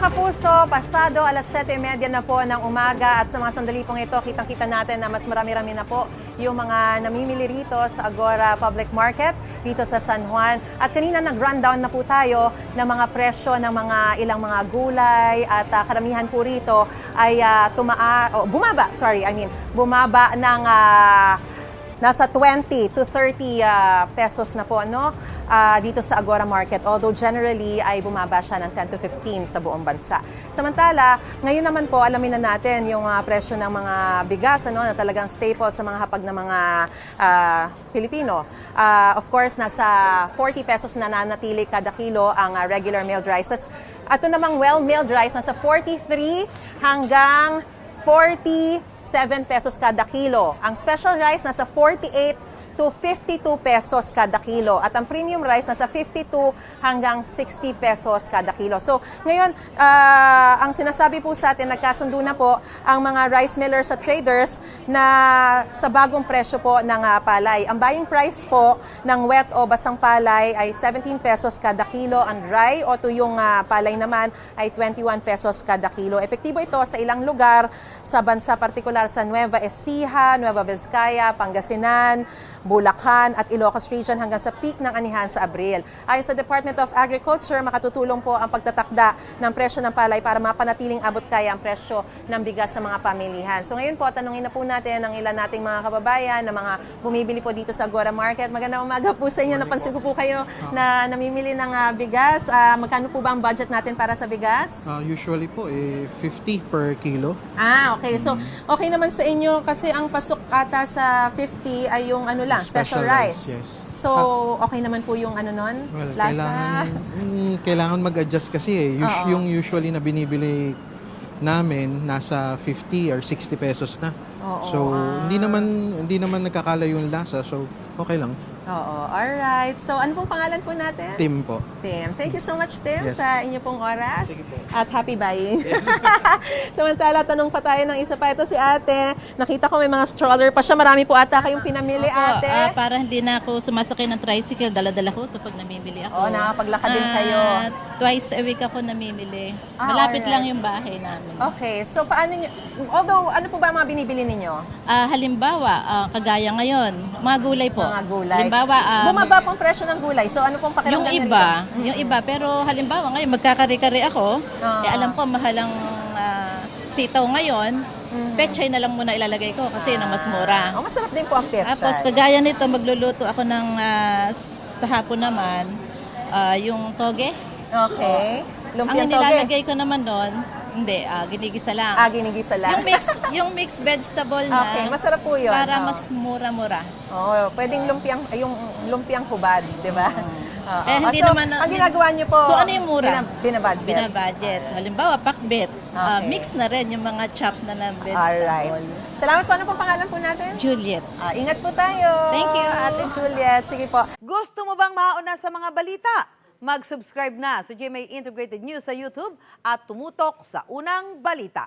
kapuso, pasado alas 7:30 na po ng umaga at sa mga sandali pong ito, kitang-kita natin na mas marami-rami na po yung mga namimili rito sa Agora Public Market dito sa San Juan. At kanina nag-rundown na po tayo ng mga presyo ng mga ilang mga gulay at karamihan po rito ay bumaba ng nasa 20 to 30 pesos na po dito sa Agora Market. Although generally ay bumaba siya ng 10 to 15 sa buong bansa. Samantala, ngayon naman po alamin na natin yung presyo ng mga bigas na talagang staple sa mga hapag ng mga Pilipino. Of course, nasa 40 pesos na nanatili kada kilo ang regular milled rice. Tas, ito namang well-milled rice nasa 43 hanggang 47 pesos kada kilo. Ang special rice nasa 48 to 52 pesos kada kilo. At ang premium rice nasa 52 hanggang 60 pesos kada kilo. So, ngayon, ang sinasabi po sa atin, nagkasundo na po ang mga rice millers at traders na sa bagong presyo po ng palay. Ang buying price po ng wet o basang palay ay 17 pesos kada kilo. Ang dry o tuyong palay naman ay 21 pesos kada kilo. Epektibo ito sa ilang lugar sa bansa, partikular sa Nueva Ecija, Nueva Vizcaya, Pangasinan, Bulacan at Ilocos Region hanggang sa peak ng anihan sa Abril. Ayon sa Department of Agriculture, makatutulong po ang pagtatakda ng presyo ng palay para mapanatiling abot kaya ang presyo ng bigas sa mga pamilihan. So ngayon po, tanungin na po natin ang ilan nating mga kababayan na mga bumibili po dito sa Agora Market. Magandang umaga po sa inyo. Napansin ko po kayo na namimili ng bigas. Magkano po ba ang budget natin para sa bigas? Usually po, 50 per kilo. Okay. So, okay naman sa inyo kasi ang pasok ata sa 50 ay yung special rice. Yes. So, okay naman po yung nun? Well, Lasa? kailangan mag-adjust kasi yung usually na binibili namin nasa 50 or 60 pesos na. So, hindi naman nagkakalayo yung lasa. So, okay lang. Oo, alright. So, ano pong pangalan po natin? Tim po. Tim. Thank you so much, Tim, Yes. sa inyo pong oras. Sige po. At happy buying. Yes. Samantala, tanong pa tayo ng isa pa. Ito si ate. Nakita ko may mga stroller pa siya. Marami po ata kayong pinamili, ate. Para hindi na ako sumasakay ng tricycle, dala-dala ko ito pag namimili ako. Nakapaglakad din kayo. Twice a week ako namimili. Malapit lang yung bahay namin. Okay. So, paano nyo, although, ano po ba ang mga binibili ninyo? Halimbawa, kagaya ngayon, mga gulay po. Mga gulay. Halimbawa, bumaba pong presyo ng gulay. So, ano pong pakiramdam yung nyo iba, rito? yung iba, pero halimbawa ngayon, magkakari-kari ako, alam ko mahalang sitaw ngayon, pechay na lang muna ilalagay ko kasi yun ang mas mura. Masarap din po ang pechay. Tapos kagaya nito, magluluto ako ng sa hapon naman, yung toge. Okay. Ang Lumpiang toge. nilalagay ko naman doon, hindi, ginigisa lang. Ginigisa lang. Yung mixed vegetable na. Okay, masarap po yun. Para mas mura-mura. Pwedeng yung lumpiang hubad, di ba? Hindi so, naman ang ginagawa niyo po, kung ano yung mura, binabudget. Binabudget. Halimbawa, pakbet. Okay. Mix na rin yung mga chop na vegetable. Alright. Salamat po. Ano pong pangalan po natin? Juliet. Ingat po tayo. Thank you. Ate Juliet. Sige po. Gusto mo bang mauna sa mga balita? Mag-subscribe na sa GMA Integrated News sa YouTube at tumutok sa unang balita.